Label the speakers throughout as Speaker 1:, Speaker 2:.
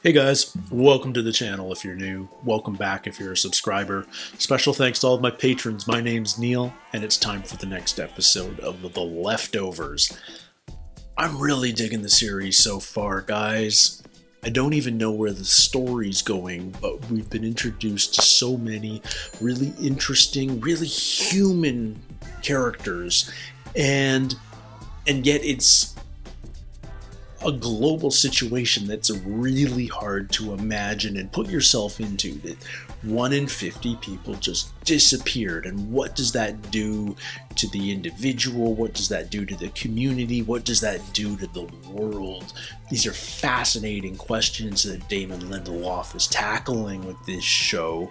Speaker 1: Hey guys, welcome to the channel if you're new. Welcome back if you're a subscriber. Special thanks to all of my patrons. My name's Neil, and it's time for the next episode of The Leftovers. I'm really digging the series so far, guys. I don't even know where the story's going, but we've been introduced to so many really interesting, really human characters, and yet it's a global situation that's really hard to imagine and put yourself into. That 1 in 50 people just disappeared, and what does that do to the individual? What does that do to the community? What does that do to the world? These are fascinating questions that Damon Lindelof is tackling with this show,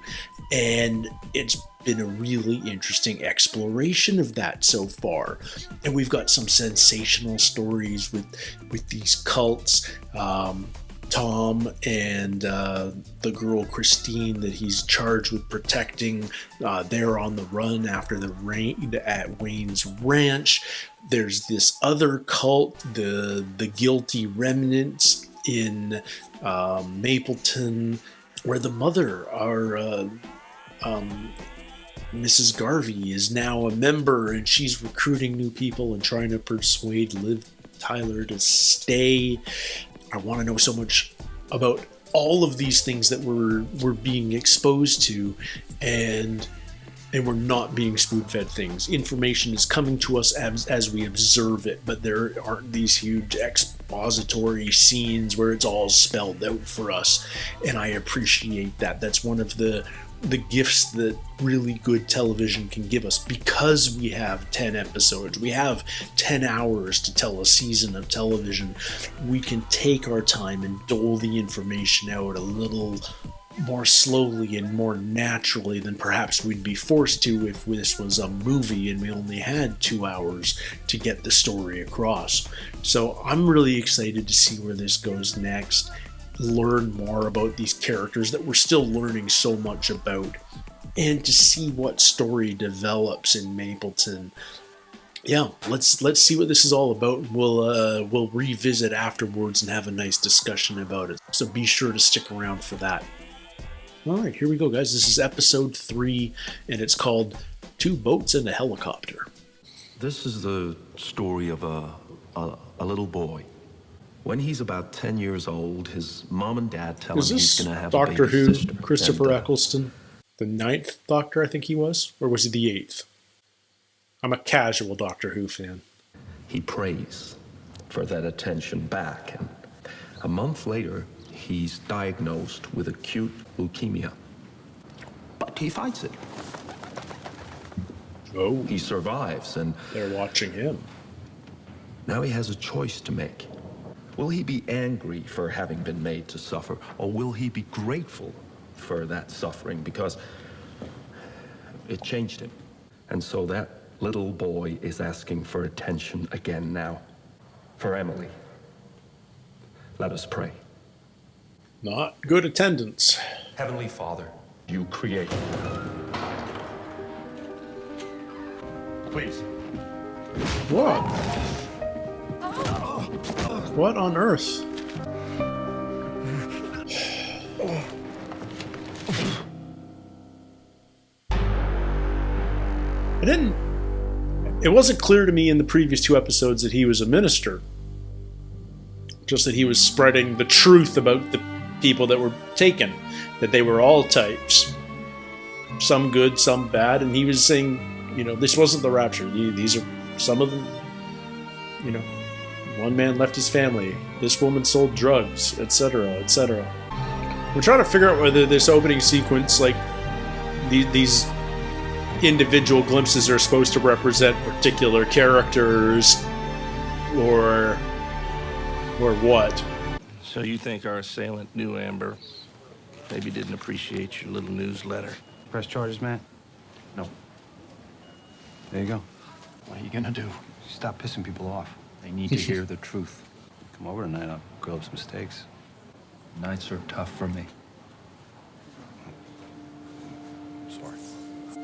Speaker 1: and it's been a really interesting exploration of that so far. And we've got some sensational stories with these cults. Tom and the girl Christine that he's charged with protecting, they're on the run after the raid at Wayne's Ranch. There's this other cult, the Guilty Remnants in Mapleton, where the mother, Mrs. Garvey, is now a member, and she's recruiting new people and trying to persuade Liv Tyler to stay. I want to know so much about all of these things that we're being exposed to, and we're not being spoon-fed things. Information is coming to us as we observe it, but there aren't these huge expository scenes where it's all spelled out for us, and I appreciate that. That's one of the gifts that really good television can give us, because we have 10 episodes, we have 10 hours to tell a season of television. We can take our time and dole the information out a little more slowly and more naturally than perhaps we'd be forced to if this was a movie and we only had 2 hours to get the story across. So I'm really excited to see where this goes next, learn more about these characters that we're still learning so much about, and to see what story develops in Mapleton. Yeah, let's see what this is all about. We'll revisit afterwards and have a nice discussion about it. So be sure to stick around for that. All right, here we go, guys. This is episode 3, and it's called Two Boats and a Helicopter.
Speaker 2: This is the story of a little boy. When he's about 10 years old, his mom and dad tell him he's going to have
Speaker 1: Doctor
Speaker 2: a baby
Speaker 1: Who,
Speaker 2: sister.
Speaker 1: Christopher Eccleston, the 9th Doctor, I think he was? Or was he the 8th? I'm a casual Doctor Who fan.
Speaker 2: He prays for that attention back, and a month later, he's diagnosed with acute leukemia. But he fights it.
Speaker 1: Oh.
Speaker 2: He survives, and
Speaker 1: They're watching him.
Speaker 2: now he has a choice to make. Will he be angry for having been made to suffer, or will he be grateful for that suffering because it changed him? And so that little boy is asking for attention again now. For Emily. Let us pray.
Speaker 1: Not good attendance.
Speaker 2: Heavenly Father, you create. Please.
Speaker 1: What? What on earth? It wasn't clear to me in the previous 2 episodes that he was a minister. Just that he was spreading the truth about the people that were taken. That they were all types. Some good, some bad. And he was saying, this wasn't the rapture. These are some of them, one man left his family, this woman sold drugs, etc., etc. We're trying to figure out whether this opening sequence, like these individual glimpses, are supposed to represent particular characters or what.
Speaker 3: So you think our assailant knew Amber? Maybe didn't appreciate your little newsletter.
Speaker 4: Press charges, Matt? No. There you go. What are you gonna do? Stop pissing people off. They need to hear the truth. Come over tonight, I'll grill up some steaks. Nights are tough for me. Sorry.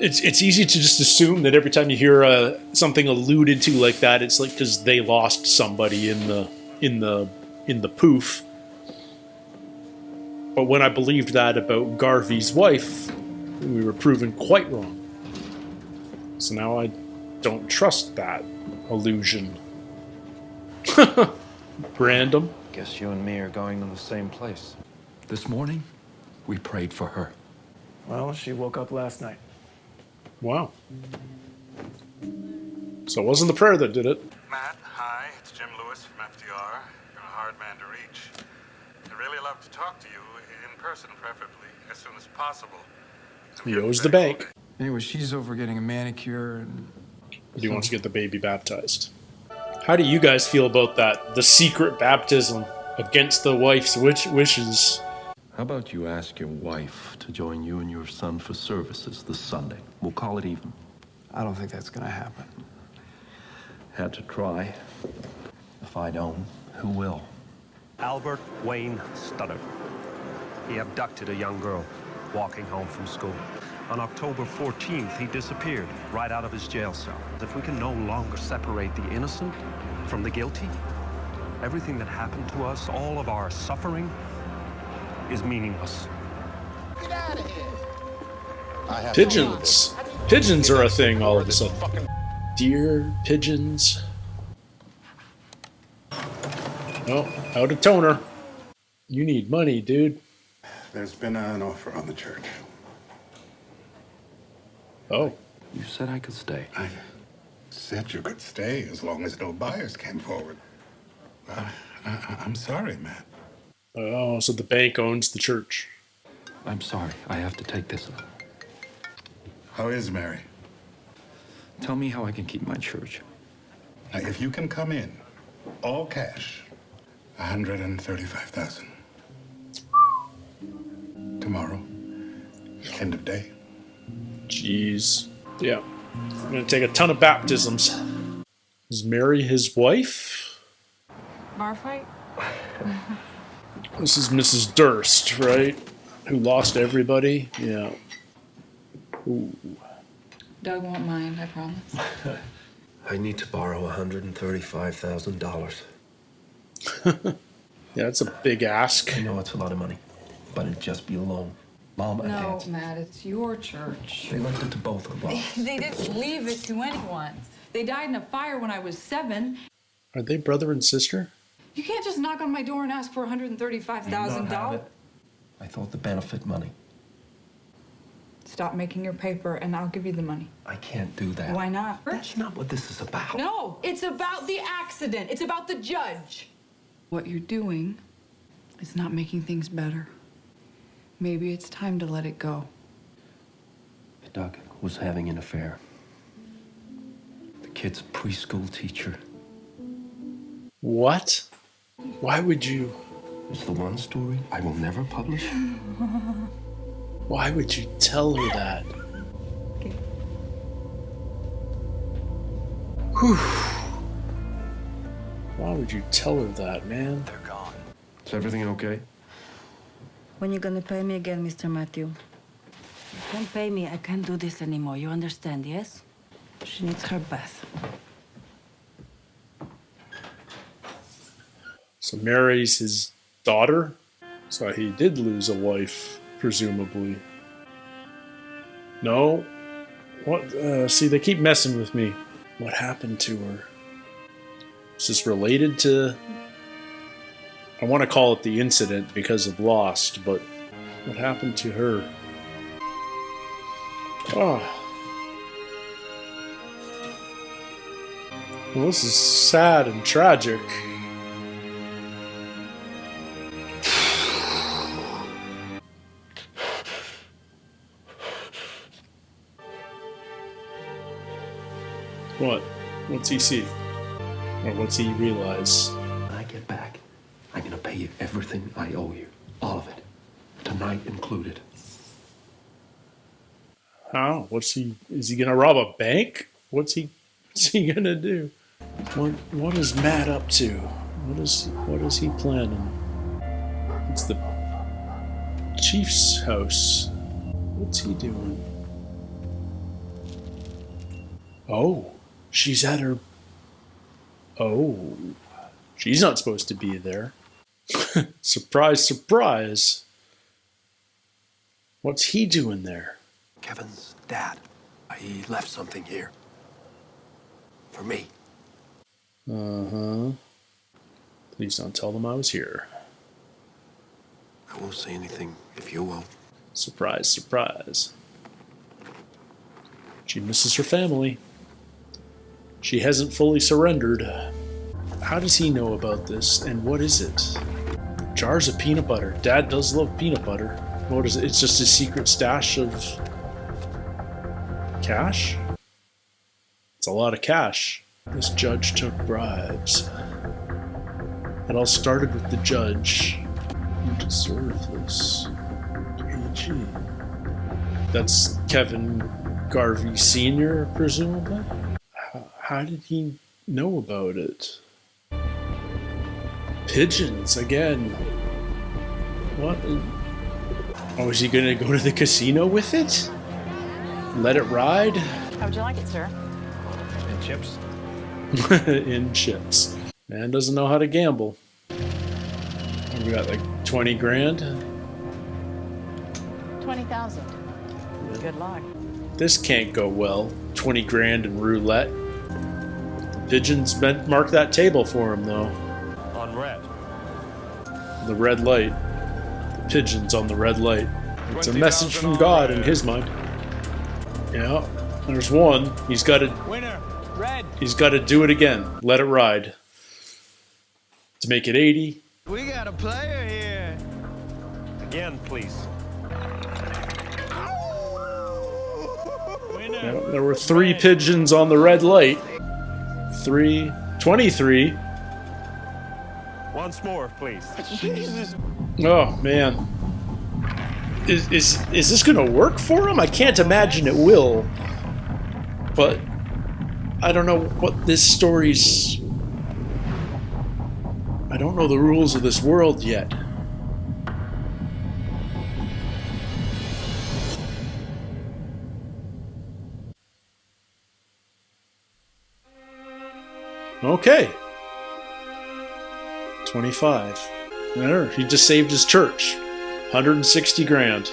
Speaker 1: It's easy to just assume that every time you hear something alluded to like that, it's like because they lost somebody in the poof. But when I believed that about Garvey's wife, we were proven quite wrong. So now I don't trust that illusion. Random.
Speaker 4: Guess you and me are going to the same place.
Speaker 2: This morning, we prayed for her.
Speaker 5: Well, she woke up last night.
Speaker 1: Wow. So it wasn't the prayer that did it.
Speaker 6: Matt, hi, it's Jim Lewis from FDR. You're a hard man to reach. I'd really love to talk to you in person, preferably, as soon as possible.
Speaker 1: He owes the bank.
Speaker 5: Anyway, she's over getting a manicure and...
Speaker 1: He wants to get the baby baptized. How do you guys feel about that? The secret baptism against the wife's wishes.
Speaker 2: How about you ask your wife to join you and your son for services this Sunday? We'll call it even.
Speaker 5: I don't think that's gonna happen.
Speaker 2: Had to try. If I don't, who will?
Speaker 7: Albert Wayne Stutter. He abducted a young girl walking home from school. On October 14th, he disappeared right out of his jail cell. If we can no longer separate the innocent from the guilty, everything that happened to us, all of our suffering, is meaningless.
Speaker 8: Get out of here.
Speaker 1: Pigeons. Pigeons are a thing all of a sudden. Deer, pigeons. Oh, out of toner. You need money, dude.
Speaker 6: There's been an offer on the church.
Speaker 1: Oh.
Speaker 2: You said I could stay.
Speaker 6: I said you could stay as long as no buyers came forward. I'm sorry, Matt.
Speaker 1: Oh, so the bank owns the church.
Speaker 2: I'm sorry. I have to take this.
Speaker 6: How is Mary?
Speaker 2: Tell me how I can keep my church.
Speaker 6: Now, if you can come in, all cash, $135,000. Tomorrow, end of day.
Speaker 1: Jeez. Yeah. I'm gonna take a ton of baptisms. Is Mary his wife?
Speaker 9: Bar fight?
Speaker 1: This is Mrs. Durst, right? Who lost everybody? Yeah. Ooh.
Speaker 9: Doug won't mind, I promise.
Speaker 10: I need to borrow $135,000.
Speaker 1: Yeah, that's a big ask.
Speaker 10: I know it's a lot of money, but it'd just be a loan. Mom and
Speaker 9: No,
Speaker 10: Dad,
Speaker 9: Matt, it's your church.
Speaker 10: they left it to both of us.
Speaker 9: They didn't leave it to anyone. They died in a fire when I was 7.
Speaker 1: Are they brother and sister?
Speaker 9: You can't just knock on my door and ask for $135,000.
Speaker 10: I thought the benefit money.
Speaker 9: Stop making your paper and I'll give you the money.
Speaker 10: I can't do that.
Speaker 9: Why not?
Speaker 10: That's not what this is about.
Speaker 9: No, it's about the accident. It's about the judge. What you're doing is not making things better. Maybe it's time to let it go.
Speaker 10: Doug was having an affair. The kid's a preschool teacher.
Speaker 1: What? Why would you?
Speaker 10: It's the one story I will never publish.
Speaker 1: Why would you tell her that?
Speaker 9: Okay.
Speaker 1: Whew. Why would you tell her that, man?
Speaker 4: They're gone.
Speaker 10: Is everything okay?
Speaker 11: When you gonna pay me again, Mr. Matthew? You can't pay me. I can't do this anymore. You understand, yes? She needs her bath.
Speaker 1: So Mary's his daughter? So he did lose a wife, presumably. No? What? See, they keep messing with me. What happened to her? Is this related to... I want to call it the incident because of Lost, but what happened to her? Oh. Well, this is sad and tragic. What? What's he see? Or what's he realize?
Speaker 10: When I get back, I'm gonna pay you everything I owe you. All of it. Tonight included.
Speaker 1: How? What's he? Is he gonna rob a bank? What's he gonna do? What is Matt up to? What is he planning? It's the chief's house. What's he doing? Oh, she's at her. Oh, she's not supposed to be there. Surprise, surprise. What's he doing there?
Speaker 10: Kevin's dad. He left something here. For me.
Speaker 1: Uh-huh. Please don't tell them I was here.
Speaker 10: I won't say anything if you won't.
Speaker 1: Surprise, surprise. She misses her family. She hasn't fully surrendered. How does he know about this, and what is it? Jars of peanut butter. Dad does love peanut butter. What is it? It's just a secret stash of cash? It's a lot of cash. This judge took bribes. It all started with the judge. You deserve this. KG. That's Kevin Garvey Sr., presumably? How did he know about it? Pigeons, again. What? Oh, is he gonna go to the casino with it? Let it ride?
Speaker 12: How would you like it, sir?
Speaker 7: And chips?
Speaker 1: In chips. Man doesn't know how to gamble. We got like 20 grand.
Speaker 12: 20,000. Good luck.
Speaker 1: This can't go well. 20 grand in roulette. The pigeons mark that table for him, though.
Speaker 7: On red.
Speaker 1: The red light. The pigeons on the red light. It's a message from God in his mind. Yeah, there's one. He's got to.
Speaker 7: Winner, red.
Speaker 1: He's got to do it again. Let it ride. To make it 80.
Speaker 7: We got a player here. Again, please.
Speaker 1: Yeah, there were 3 pigeons on the red light. 23.
Speaker 7: Once more, please. Jesus.
Speaker 1: Oh man. Is this gonna work for him? I can't imagine it will. But I don't know what this story's. I don't know the rules of this world yet. Okay. 25. There, he just saved his church. 160 grand.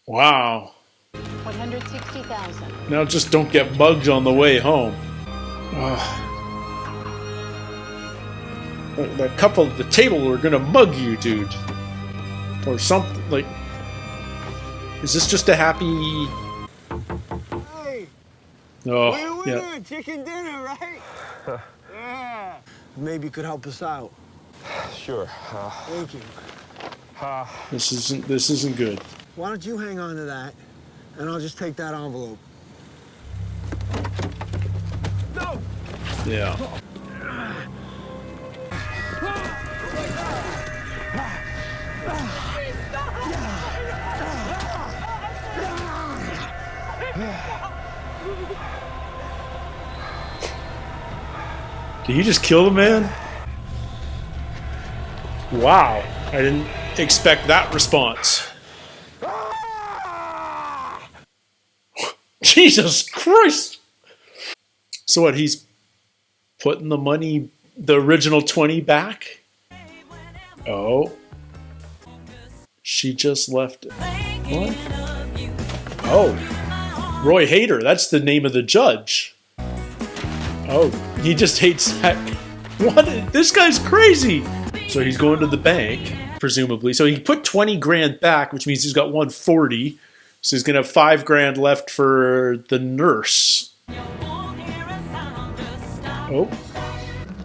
Speaker 1: Wow.
Speaker 12: 160,000.
Speaker 1: Now just don't get mugged on the way home. The couple at the table are gonna mug you, dude. Or something, like... Is this just a happy...
Speaker 13: Hey!
Speaker 1: Oh, yeah.
Speaker 13: Chicken dinner, right? Yeah. Maybe you could help us out.
Speaker 2: Sure.
Speaker 13: Thank you.
Speaker 1: This isn't good.
Speaker 13: Why don't you hang on to that, and I'll just take that envelope. No!
Speaker 1: Yeah. Did he just kill the man? Wow. I didn't expect that response. Jesus Christ! So what, he's putting the money, the original 20 back? Oh. She just left it. What? Oh. Roy Hader, that's the name of the judge. Oh, he just hates that. What? This guy's crazy! So he's going to the bank, presumably. So he put 20 grand back, which means he's got 140. So he's going to have 5 grand left for the nurse. Oh.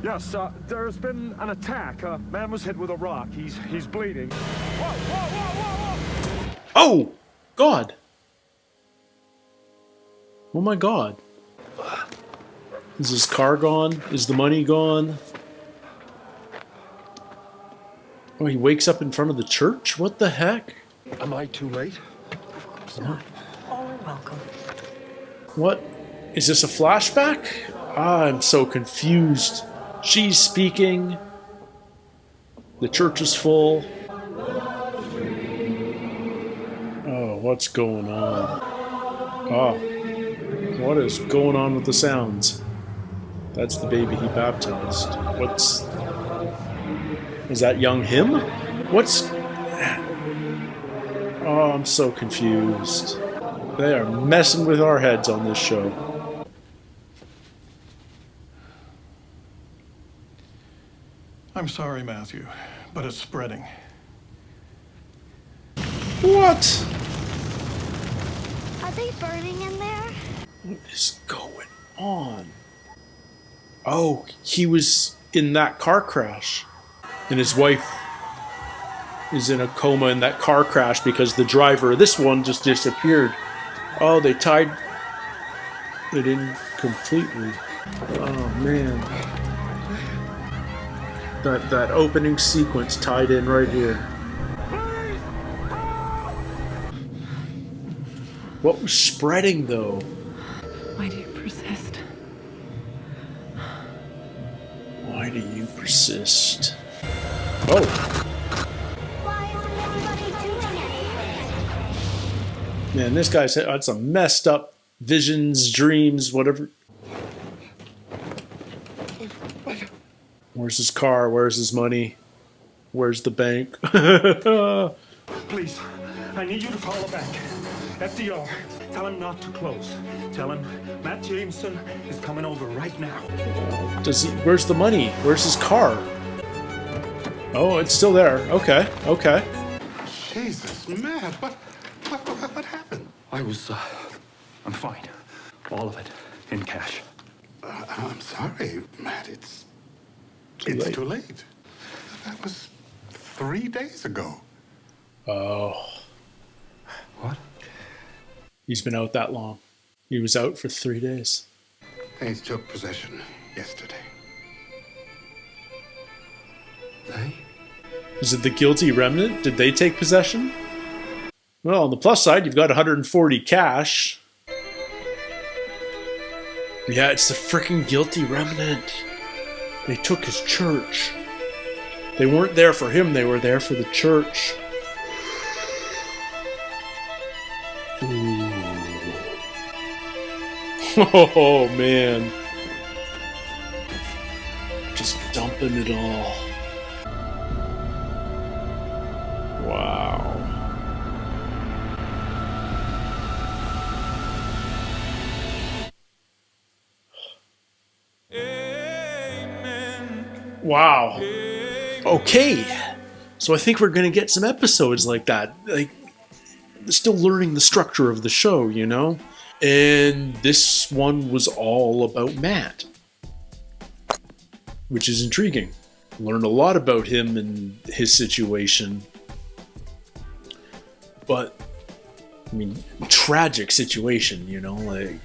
Speaker 7: Yes, there's been an attack. A man was hit with a rock. He's bleeding. Whoa, whoa, whoa, whoa, whoa!
Speaker 1: Oh! God. Oh my God. Is his car gone? Is the money gone? Oh, he wakes up in front of the church? What the heck?
Speaker 2: Am I too late?
Speaker 11: Of course not. All are welcome.
Speaker 1: What? Is this a flashback? I'm so confused. She's speaking. The church is full. Oh, what's going on? Oh. What is going on with the sounds? That's the baby he baptized. What's... Is that young him? What's... Oh, I'm so confused. They are messing with our heads on this show.
Speaker 14: I'm sorry, Matthew, but it's spreading.
Speaker 1: What?
Speaker 15: Are they burning in there?
Speaker 1: What is going on? Oh, he was in that car crash. And his wife is in a coma in that car crash because the driver of this one just disappeared. Oh, they tied it in completely. Oh, man. That opening sequence tied in right here. What was spreading, though?
Speaker 9: Why do you persist?
Speaker 1: Why do you persist? Oh.
Speaker 15: Why isn't anybody doing anything?
Speaker 1: Man, this guy's had some messed up visions, dreams, whatever. Where's his car? Where's his money? Where's the bank?
Speaker 7: Please, I need you to call a bank. FDR, tell him not to close. Tell him Matt Jameson is coming over right now.
Speaker 1: Where's the money? Where's his car? Oh, it's still there. Okay, okay.
Speaker 6: Jesus, Matt, what happened?
Speaker 4: I'm fine. All of it, in cash.
Speaker 6: I'm sorry, Matt. It's too late. That was 3 days ago.
Speaker 1: Oh.
Speaker 4: What?
Speaker 1: He's been out that long. He was out for 3 days.
Speaker 6: They took possession yesterday.
Speaker 4: They?
Speaker 1: Is it the guilty remnant? Did they take possession? Well, on the plus side, you've got 140 cash. Yeah, it's the freaking guilty remnant. They took his church. They weren't there for him, they were there for the church. Ooh. Oh, man. Just dumping it all. Wow. Wow. Okay. So I think we're going to get some episodes like that. Like, still learning the structure of the show, you know? And this one was all about Matt, which is intriguing. Learned a lot about him and his situation. But, I mean, tragic situation, you know? Like,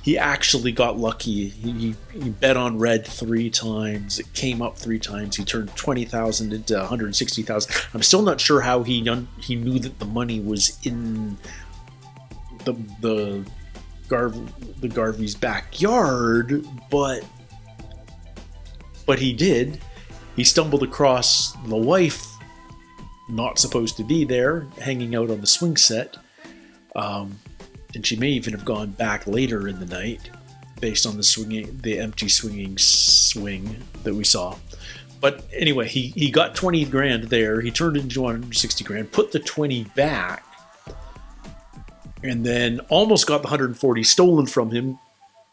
Speaker 1: he actually got lucky. He bet on red 3 times. It came up 3 times. He turned 20,000 into 160,000. I'm still not sure how he knew that the money was in the Garvey's backyard, but he did. He stumbled across the wife, not supposed to be there, hanging out on the swing set. And she may even have gone back later in the night, based on the empty swing that we saw. But anyway, he got 20 grand there. He turned it into 160 grand, put the 20 back, and then almost got the 140 stolen from him,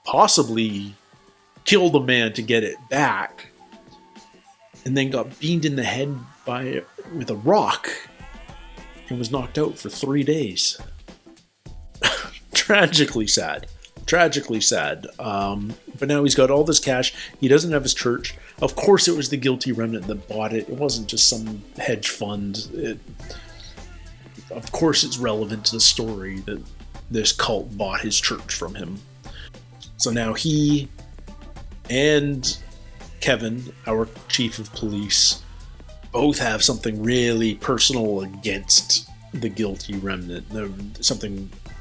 Speaker 1: possibly killed a man to get it back, and then got beamed in the head with a rock and was knocked out for 3 days. Tragically sad. But now he's got all this cash. He doesn't have his church. Of course it was the guilty remnant that bought it. It wasn't just some hedge fund. Of course it's relevant to the story that this cult bought his church from him. So now he and Kevin, our chief of police, both have something really personal against the guilty remnant.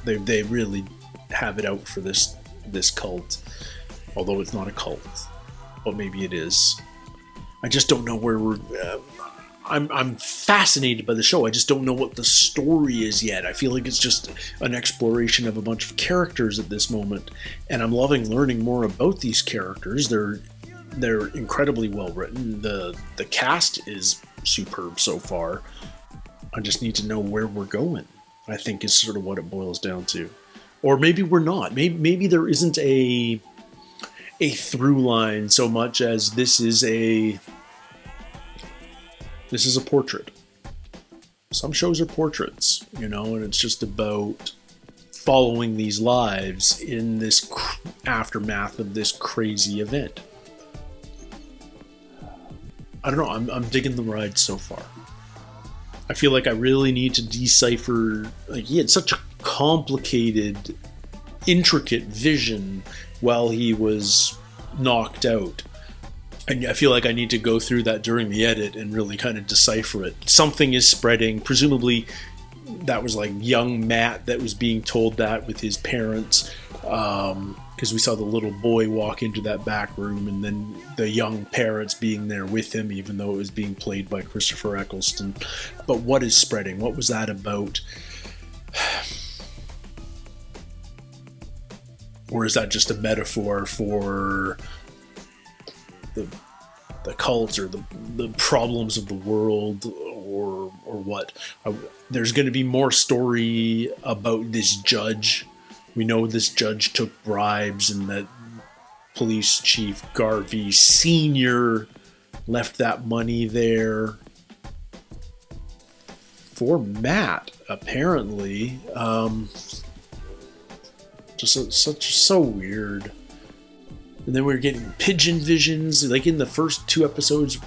Speaker 1: They really have it out for this cult, although it's not a cult, but maybe it is. I just don't know where we're. I'm fascinated by the show. I just don't know what the story is yet. I feel like it's just an exploration of a bunch of characters at this moment, and I'm loving learning more about these characters. They're incredibly well written. The cast is superb so far. I just need to know where we're going, I think is sort of what it boils down to. Or maybe we're not. Maybe there isn't a through line so much as this is a portrait. Some shows are portraits, you know, and it's just about following these lives in this aftermath of this crazy event. I don't know, I'm digging the ride so far. I feel like I really need to decipher, like, he had such a complicated, intricate vision while he was knocked out. And I feel like I need to go through that during the edit and really kind of decipher it. Something is spreading. Presumably that was like young Matt that was being told that with his parents. Because we saw the little boy walk into that back room and then the young parents being there with him, even though it was being played by Christopher Eccleston. But what is spreading? What was that about? Or is that just a metaphor for the cult or the problems of the world, or what? There's going to be more story about this judge. We know this judge took bribes and that Police Chief Garvey Sr. left that money there for Matt, apparently. So weird. And then we're getting pigeon visions. Like in the first 2 episodes,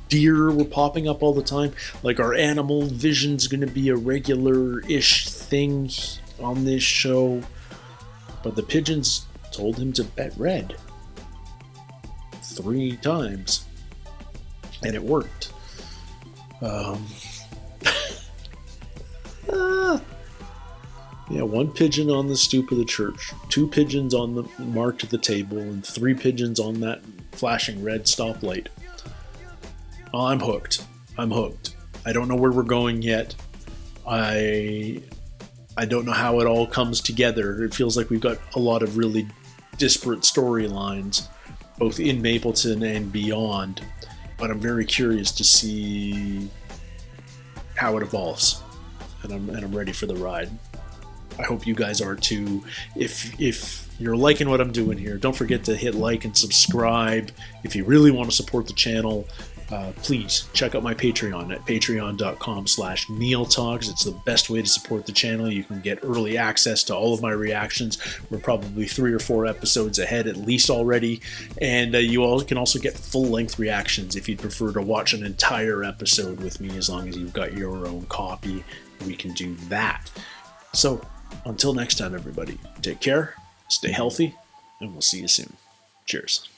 Speaker 1: deer were popping up all the time. Like, our animal vision's going to be a regular-ish thing on this show. But the pigeons told him to bet red 3 times. And it worked. Yeah, 1 pigeon on the stoop of the church, 2 pigeons on the marked at the table, and 3 pigeons on that flashing red stoplight. Oh, I'm hooked. I'm hooked. I don't know where we're going yet. I don't know how it all comes together. It feels like we've got a lot of really disparate storylines, both in Mapleton and beyond. But I'm very curious to see how it evolves, and I'm ready for the ride. I hope you guys are too. If you're liking what I'm doing here, don't forget to hit like and subscribe. If you really want to support the channel, please check out my Patreon at patreon.com/neiltalks. It's the best way to support the channel. You can get early access to all of my reactions. We're probably 3 or 4 episodes ahead at least already. And you all can also get full-length reactions if you'd prefer to watch an entire episode with me. As long as you've got your own copy, we can do that. So, until next time, everybody, take care, stay healthy, and we'll see you soon. Cheers.